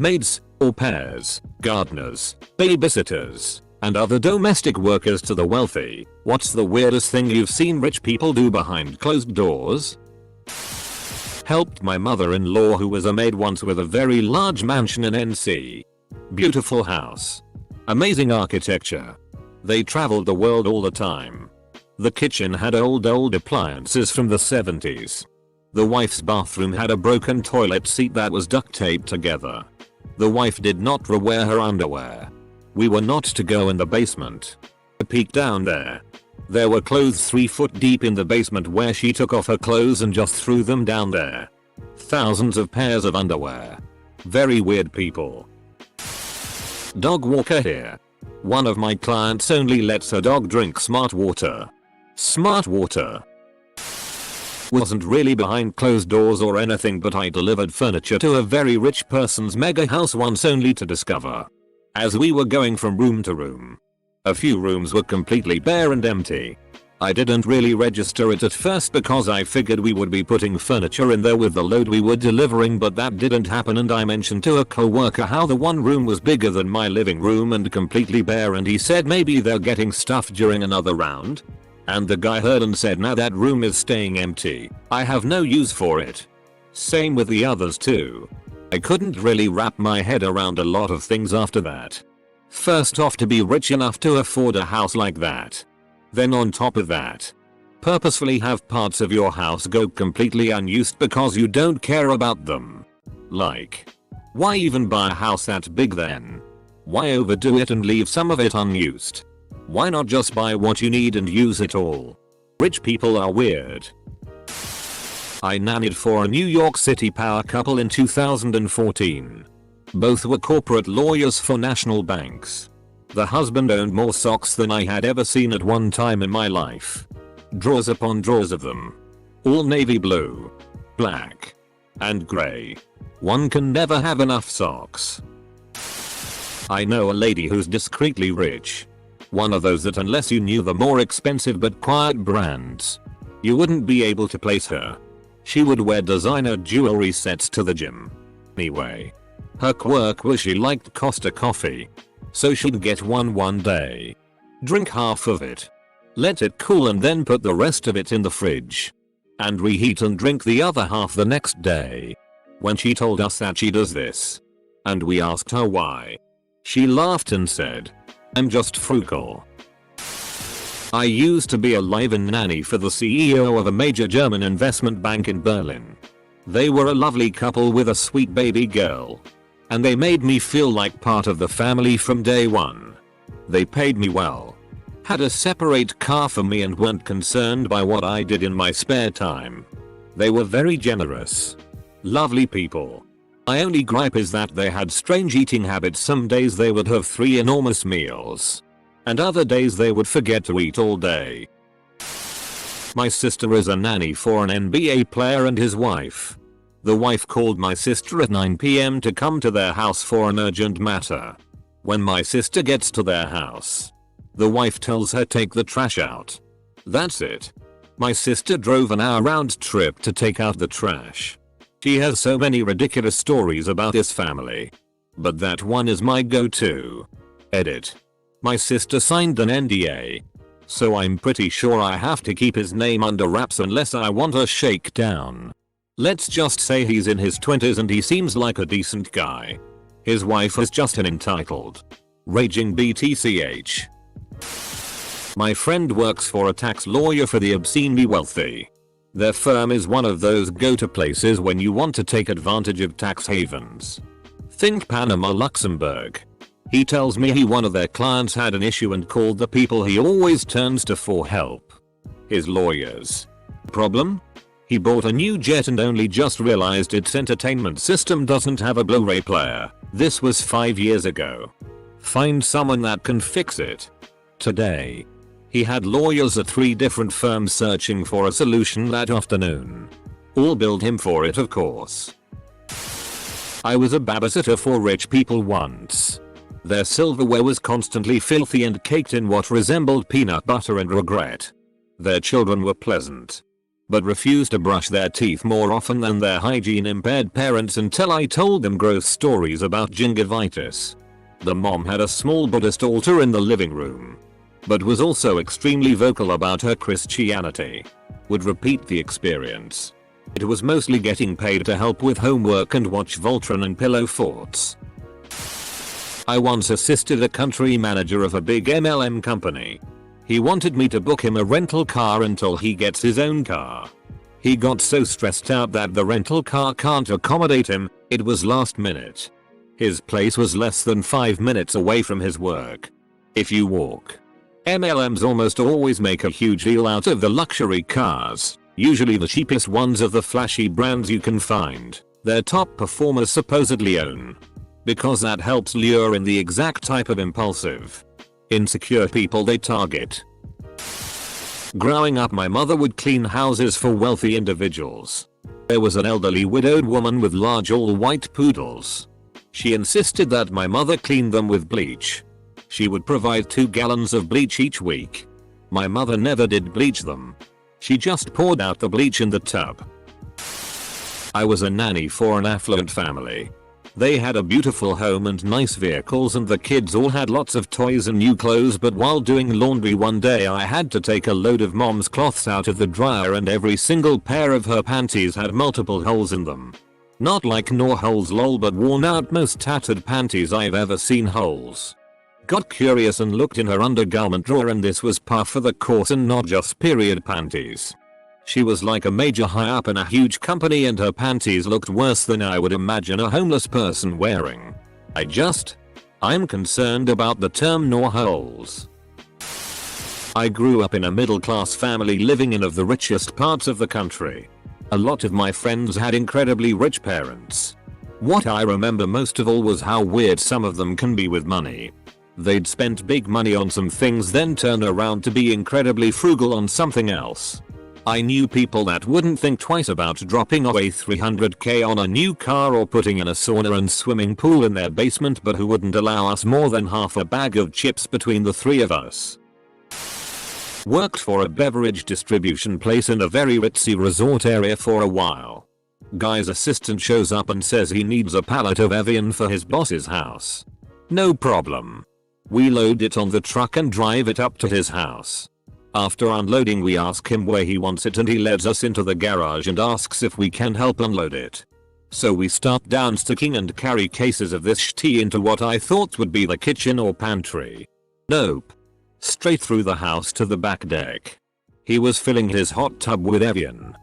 maids, au pairs, gardeners, babysitters, and other domestic workers to the wealthy. What's the weirdest thing you've seen rich people do behind closed doors? Helped my mother-in-law who was a maid once with a very large mansion in NC. Beautiful house. Amazing architecture. They traveled the world all the time. The kitchen had old appliances from the 70s. The wife's bathroom had a broken toilet seat that was duct taped together. The wife did not rewear her underwear. We were not to go in the basement. I peeked down there. There were clothes 3 foot deep in the basement where she took off her clothes and just threw them down there. Thousands of pairs of underwear. Very weird people. Dog walker here. One of my clients only lets her dog drink smart water. Smart water. Wasn't really behind closed doors or anything, but I delivered furniture to a very rich person's mega house once only to discover, as we were going from room to room, a few rooms were completely bare and empty. I didn't really register it at first because I figured we would be putting furniture in there with the load we were delivering, but that didn't happen, and I mentioned to a co-worker how the one room was bigger than my living room and completely bare, and he said maybe they're getting stuff during another round. And the guy heard and said, "Now that room is staying empty. I have no use for it." Same with the others too. I couldn't really wrap my head around a lot of things after that. First off, to be rich enough to afford a house like that. Then on top of that, purposefully have parts of your house go completely unused because you don't care about them. Like, why even buy a house that big then? Why overdo it and leave some of it unused? Why not just buy what you need and use it all? Rich people are weird. I nannied for a New York City power couple in 2014. Both were corporate lawyers for national banks. The husband owned more socks than I had ever seen at one time in my life. Drawers upon drawers of them. All navy blue, black, and grey. One can never have enough socks. I know a lady who's discreetly rich. One of those that unless you knew the more expensive but quiet brands, you wouldn't be able to place her. She would wear designer jewelry sets to the gym. Anyway, her quirk was she liked Costa coffee. So she'd get one day, drink half of it, let it cool and then put the rest of it in the fridge, and reheat and drink the other half the next day. When she told us that she does this, and we asked her why, she laughed and said, "I'm just frugal." I used to be a live-in nanny for the CEO of a major German investment bank in Berlin. They were a lovely couple with a sweet baby girl. And they made me feel like part of the family from day one. They paid me well. Had a separate car for me and weren't concerned by what I did in my spare time. They were very generous. Lovely people. My only gripe is that they had strange eating habits. Some days they would have 3 enormous meals. And other days they would forget to eat all day. My sister is a nanny for an NBA player and his wife. The wife called my sister at 9 PM to come to their house for an urgent matter. When my sister gets to their house, the wife tells her take the trash out. That's it. My sister drove an hour round trip to take out the trash. She has so many ridiculous stories about this family. But that one is my go-to. Edit. My sister signed an NDA. So I'm pretty sure I have to keep his name under wraps unless I want a shakedown. Let's just say he's in his 20s and he seems like a decent guy. His wife is just an entitled, raging BTCH. My friend works for a tax lawyer for the obscenely wealthy. Their firm is one of those go-to places when you want to take advantage of tax havens. Think Panama, Luxembourg. He tells me one of their clients had an issue and called the people he always turns to for help. His lawyers. Problem? He bought a new jet and only just realized its entertainment system doesn't have a Blu-ray player. This was 5 years ago. Find someone that can fix it. Today. He had lawyers at 3 different firms searching for a solution that afternoon. All billed him for it, of course. I was a babysitter for rich people once. Their silverware was constantly filthy and caked in what resembled peanut butter and regret. Their children were pleasant, but refused to brush their teeth more often than their hygiene impaired parents until I told them gross stories about gingivitis. The mom had a small Buddhist altar in the living room, but was also extremely vocal about her Christianity. Would repeat the experience. It was mostly getting paid to help with homework and watch Voltron and pillow forts. I once assisted a country manager of a big MLM company. He wanted me to book him a rental car until he gets his own car. He got so stressed out that the rental car can't accommodate him, it was last minute. His place was less than 5 minutes away from his work. If you walk. MLMs almost always make a huge deal out of the luxury cars, usually the cheapest ones of the flashy brands you can find, their top performers supposedly own. Because that helps lure in the exact type of impulsive, insecure people they target. Growing up, my mother would clean houses for wealthy individuals. There was an elderly widowed woman with large all-white poodles. She insisted that my mother clean them with bleach. She would provide 2 gallons of bleach each week. My mother never did bleach them. She just poured out the bleach in the tub. I was a nanny for an affluent family. They had a beautiful home and nice vehicles, and the kids all had lots of toys and new clothes, but while doing laundry one day I had to take a load of mom's cloths out of the dryer and every single pair of her panties had multiple holes in them. Not like Knorr holes lol, but worn out, most tattered panties I've ever seen holes. Got curious and looked in her undergarment drawer, and this was par for the course and not just period panties. She was like a major high up in a huge company and her panties looked worse than I would imagine a homeless person wearing. I'm concerned about the term Knorr holes. I grew up in a middle class family living in of the richest parts of the country. A lot of my friends had incredibly rich parents. What I remember most of all was how weird some of them can be with money. They'd spent big money on some things, then turn around to be incredibly frugal on something else. I knew people that wouldn't think twice about dropping away $300k on a new car or putting in a sauna and swimming pool in their basement, but who wouldn't allow us more than half a bag of chips between the 3 of us. Worked for a beverage distribution place in a very ritzy resort area for a while. Guy's assistant shows up and says he needs a pallet of Evian for his boss's house. No problem. We load it on the truck and drive it up to his house. After unloading we ask him where he wants it and he leads us into the garage and asks if we can help unload it. So we start downsticking and carry cases of this tea into what I thought would be the kitchen or pantry. Nope. Straight through the house to the back deck. He was filling his hot tub with Evian.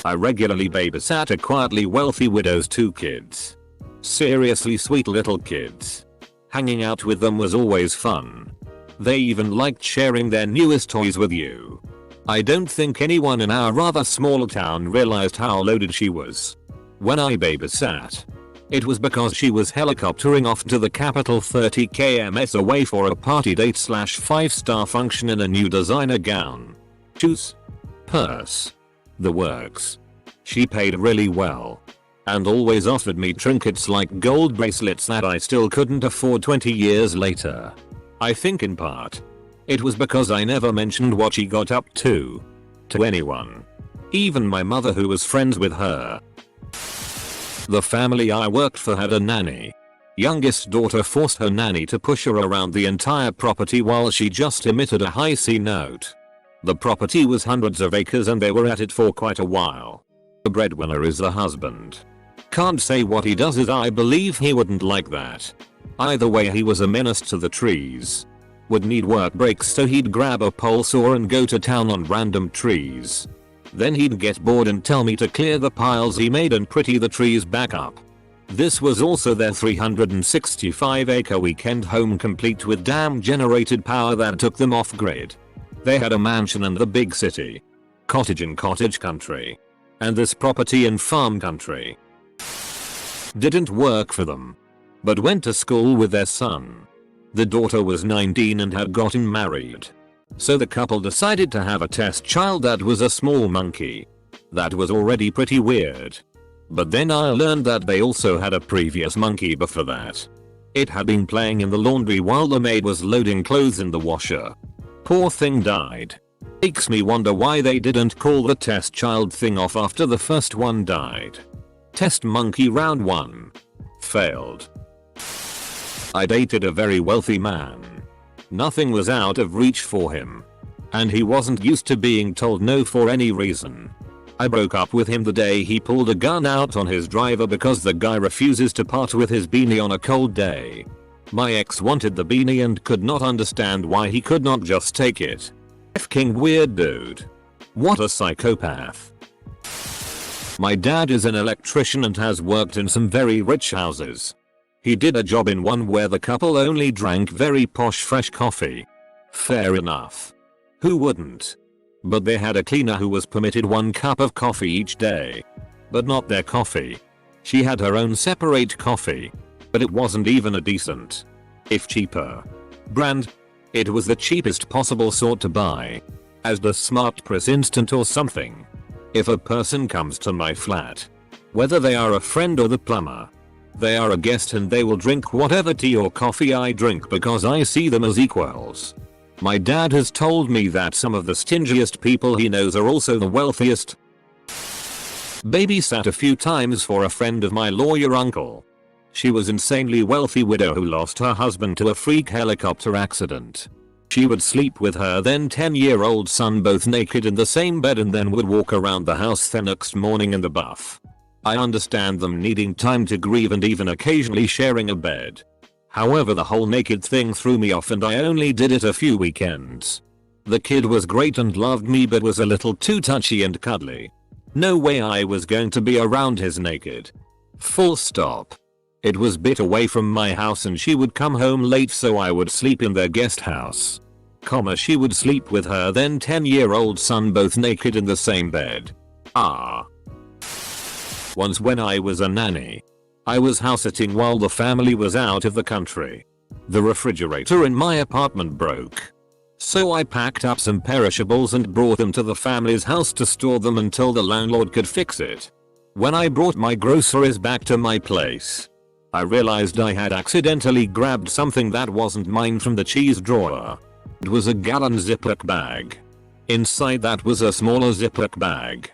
I regularly babysat a quietly wealthy widow's 2 kids. Seriously sweet little kids. Hanging out with them was always fun. They even liked sharing their newest toys with you. I don't think anyone in our rather small town realized how loaded she was. When I babysat, it was because she was helicoptering off to the capital 30 kms away for a party date / 5-star function in a new designer gown. Shoes. Purse. The works. She paid really well. And always offered me trinkets like gold bracelets that I still couldn't afford 20 years later. I think in part, it was because I never mentioned what she got up to anyone. Even my mother, who was friends with her. The family I worked for had a nanny. Youngest daughter forced her nanny to push her around the entire property while she just emitted a high C note. The property was hundreds of acres and they were at it for quite a while. The breadwinner is the husband. Can't say what he does, as I believe he wouldn't like that. Either way, he was a menace to the trees. Would need work breaks, so he'd grab a pole saw and go to town on random trees. Then he'd get bored and tell me to clear the piles he made and pretty the trees back up. This was also their 365-acre weekend home, complete with dam generated power that took them off grid. They had a mansion in the big city, cottage in cottage country, and this property in farm country. Didn't work for them, but went to school with their son. The daughter was 19 and had gotten married. So the couple decided to have a test child that was a small monkey. That was already pretty weird. But then I learned that they also had a previous monkey before that. It had been playing in the laundry while the maid was loading clothes in the washer. Poor thing died. Makes me wonder why they didn't call the test child thing off after the first one died. Test monkey round 1. Failed. I dated a very wealthy man. Nothing was out of reach for him. And he wasn't used to being told no for any reason. I broke up with him the day he pulled a gun out on his driver because the guy refuses to part with his beanie on a cold day. My ex wanted the beanie and could not understand why he could not just take it. F***ing weird dude. What a psychopath. My dad is an electrician and has worked in some very rich houses. He did a job in one where the couple only drank very posh fresh coffee. Fair enough. Who wouldn't? But they had a cleaner who was permitted 1 cup of coffee each day. But not their coffee. She had her own separate coffee. But it wasn't even a decent, if cheaper, brand. It was the cheapest possible sort to buy. As the Smart Press Instant or something. If a person comes to my flat, whether they are a friend or the plumber, they are a guest and they will drink whatever tea or coffee I drink because I see them as equals. My dad has told me that some of the stingiest people he knows are also the wealthiest. Babysat a few times for a friend of my lawyer uncle. She was insanely wealthy widow who lost her husband to a freak helicopter accident. She would sleep with her then 10-year-old son both naked in the same bed and then would walk around the house the next morning in the buff. I understand them needing time to grieve and even occasionally sharing a bed. However, the whole naked thing threw me off and I only did it a few weekends. The kid was great and loved me but was a little too touchy and cuddly. No way I was going to be around his naked. Full stop. It was a bit away from my house and she would come home late so I would sleep in their guest house. She would sleep with her then 10-year-old son both naked in the same bed. Once when I was a nanny, I was house sitting while the family was out of the country. The refrigerator in my apartment broke. So I packed up some perishables and brought them to the family's house to store them until the landlord could fix it. When I brought my groceries back to my place, I realized I had accidentally grabbed something that wasn't mine from the cheese drawer. It was a gallon Ziploc bag. Inside that was a smaller Ziploc bag.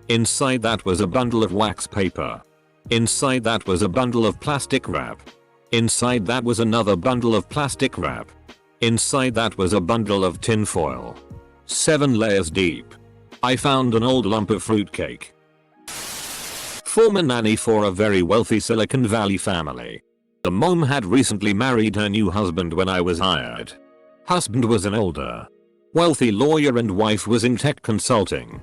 Inside that was a bundle of wax paper. Inside that was a bundle of plastic wrap. Inside that was another bundle of plastic wrap. Inside that was a bundle of tin foil. 7 layers deep. I found an old lump of fruitcake. Former nanny for a very wealthy Silicon Valley family. The mom had recently married her new husband when I was hired. Husband was an older, wealthy lawyer and wife was in tech consulting.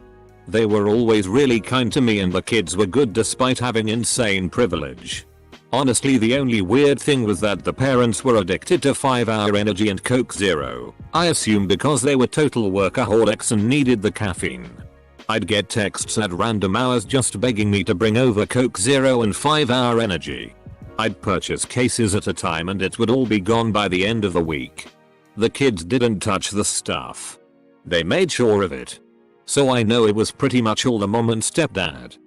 They were always really kind to me and the kids were good despite having insane privilege. Honestly, the only weird thing was that the parents were addicted to 5-Hour Energy and Coke Zero. I assume because they were total workaholics and needed the caffeine. I'd get texts at random hours just begging me to bring over Coke Zero and 5-Hour Energy. I'd purchase cases at a time and it would all be gone by the end of the week. The kids didn't touch the stuff. They made sure of it. So I know it was pretty much all the mom and stepdad.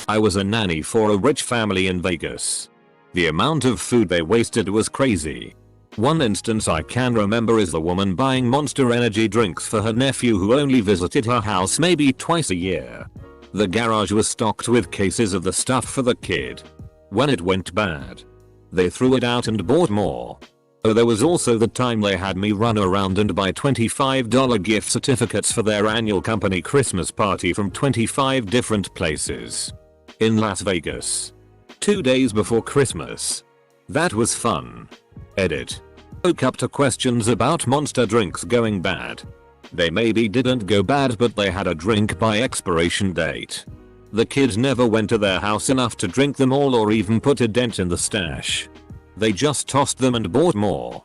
I was a nanny for a rich family in Vegas. The amount of food they wasted was crazy. One instance I can remember is the woman buying Monster Energy drinks for her nephew who only visited her house maybe twice a year. The garage was stocked with cases of the stuff for the kid. When it went bad, they threw it out and bought more. Oh, there was also the time they had me run around and buy $25 gift certificates for their annual company Christmas party from 25 different places in Las Vegas. 2 days before Christmas. That was fun. Edit. Woke up to questions about Monster drinks going bad. They maybe didn't go bad but they had a drink by expiration date. The kids never went to their house enough to drink them all or even put a dent in the stash. They just tossed them and bought more.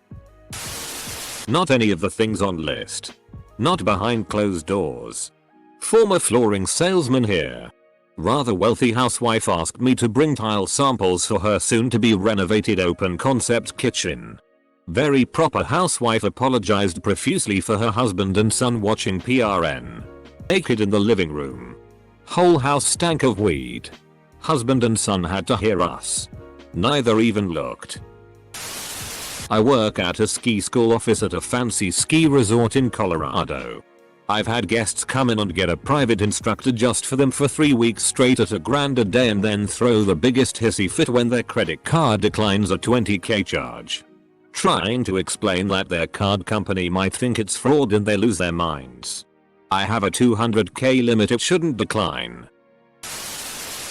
Not any of the things on list. Not behind closed doors. Former flooring salesman here. Rather wealthy housewife asked me to bring tile samples for her soon to be renovated open concept kitchen. Very proper housewife apologized profusely for her husband and son watching PRN. Naked in the living room. Whole house stank of weed. Husband and son had to hear us. Neither even looked. I work at a ski school office at a fancy ski resort in Colorado. I've had guests come in and get a private instructor just for them for 3 weeks straight at $1,000 a day and then throw the biggest hissy fit when their credit card declines a $20k charge. Trying to explain that their card company might think it's fraud and they lose their minds. I have a $200k limit, it shouldn't decline.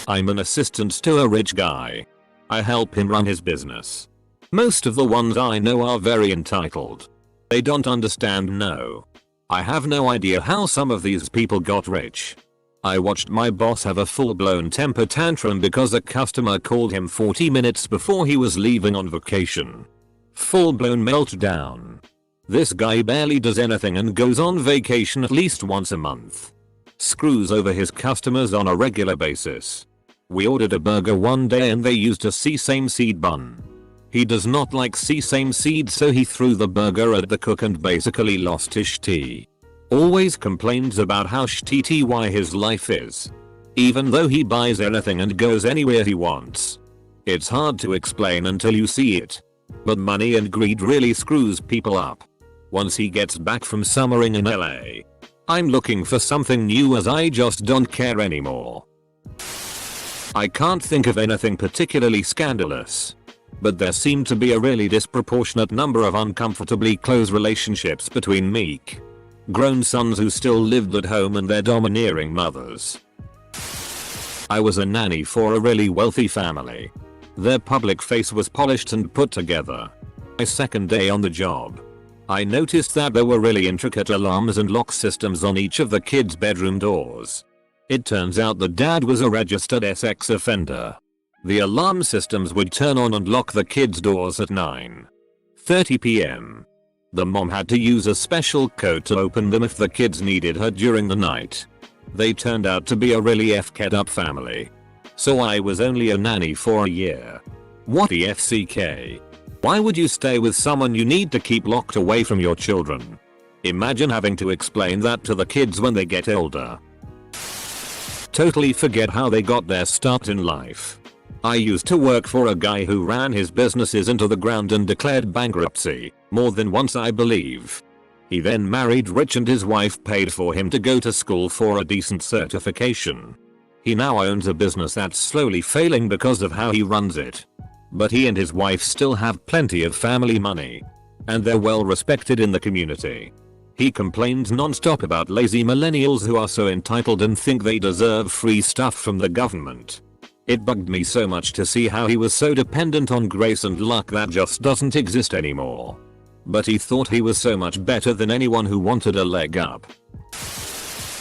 I'm an assistant to a rich guy. I help him run his business. Most of the ones I know are very entitled. They don't understand, no. I have no idea how some of these people got rich. I watched my boss have a full-blown temper tantrum because a customer called him 40 minutes before he was leaving on vacation. Full-blown meltdown. This guy barely does anything and goes on vacation at least once a month. Screws over his customers on a regular basis. We ordered a burger one day and they used a sesame seed bun. He does not like sesame seeds, so he threw the burger at the cook and basically lost his shitty. Always complains about how shitty his life is. Even though he buys anything and goes anywhere he wants. It's hard to explain until you see it. But money and greed really screws people up. Once he gets back from summering in LA. I'm looking for something new as I just don't care anymore. I can't think of anything particularly scandalous. But there seemed to be a really disproportionate number of uncomfortably close relationships between meek, grown sons who still lived at home and their domineering mothers. I was a nanny for a really wealthy family. Their public face was polished and put together. My second day on the job, I noticed that there were really intricate alarms and lock systems on each of the kids' bedroom doors. It turns out the dad was a registered sex offender. The alarm systems would turn on and lock the kids' doors at 9:30 p.m. The mom had to use a special code to open them if the kids needed her during the night. They turned out to be a really FK'd up family. So I was only a nanny for a year. What the FCK? Why would you stay with someone you need to keep locked away from your children? Imagine having to explain that to the kids when they get older. Totally forget how they got their start in life. I used to work for a guy who ran his businesses into the ground and declared bankruptcy, more than once I believe. He then married rich and his wife paid for him to go to school for a decent certification. He now owns a business that's slowly failing because of how he runs it. But he and his wife still have plenty of family money. And they're well respected in the community. He complains non-stop about lazy millennials who are so entitled and think they deserve free stuff from the government. It bugged me so much to see how he was so dependent on grace and luck that just doesn't exist anymore. But he thought he was so much better than anyone who wanted a leg up.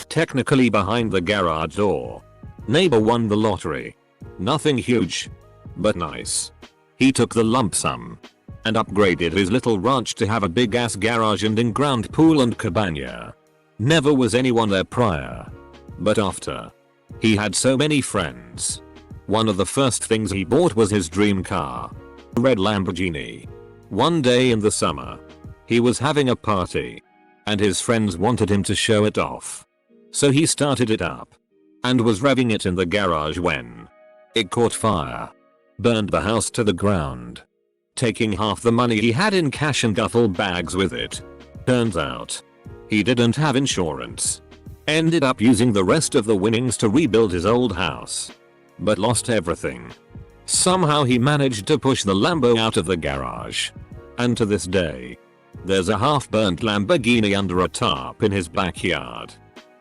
Technically behind the garage door. Neighbor won the lottery. Nothing huge. But nice. He took the lump sum. And upgraded his little ranch to have a big ass garage and in-ground pool and cabana. Never was anyone there prior. But after. He had so many friends. One of the first things he bought was his dream car. A red Lamborghini. One day in the summer. He was having a party. And his friends wanted him to show it off. So he started it up. And was revving it in the garage when it caught fire. Burned the house to the ground. Taking half the money he had in cash and duffel bags with it. Turns out. He didn't have insurance. Ended up using the rest of the winnings to rebuild his old house. But lost everything. Somehow he managed to push the Lambo out of the garage. And to this day. There's a half-burnt Lamborghini under a tarp in his backyard.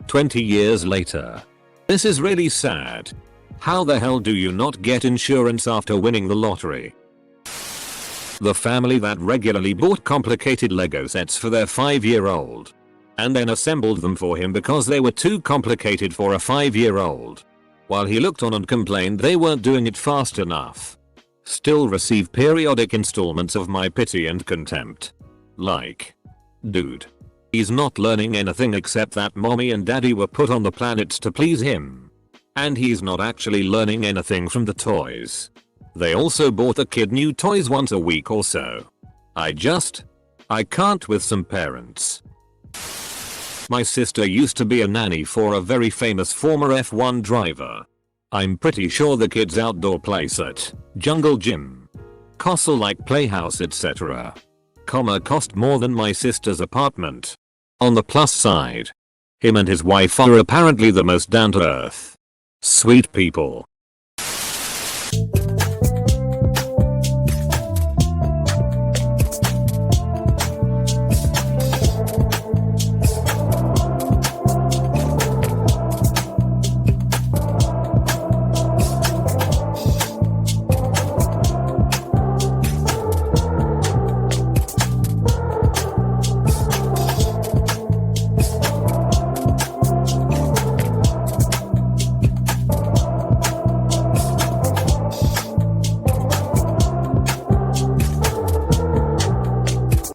20 years later. This is really sad. How the hell do you not get insurance after winning the lottery? The family that regularly bought complicated Lego sets for their 5-year-old. And then assembled them for him because they were too complicated for a 5-year-old. While he looked on and complained they weren't doing it fast enough. Still receive periodic installments of my pity and contempt. Like. Dude. He's not learning anything except that mommy and daddy were put on the planet to please him. And he's not actually learning anything from the toys. They also bought the kid new toys once a week or so. I can't with some parents. My sister used to be a nanny for a very famous former F1 driver. I'm pretty sure the kid's outdoor playset, jungle gym, castle-like playhouse etc. Cost more than my sister's apartment. On the plus side, Him and his wife are apparently the most down to earth, sweet people.